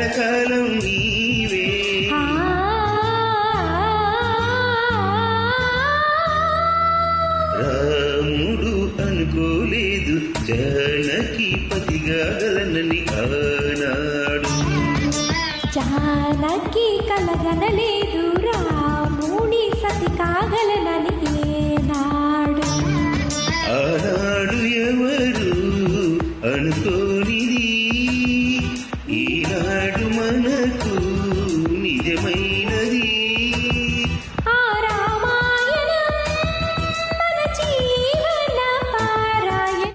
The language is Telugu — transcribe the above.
కలకాలం నీవే. రాముడు అనుకోలేదు జానకి పతిగాగలనని ఆనాడు. జానకి కలగనలేదు రాముడి సతి కాగలనని ఏనాడు. ఆనాడు ఎవరు అనుకోనిది ఈనాడు మనకు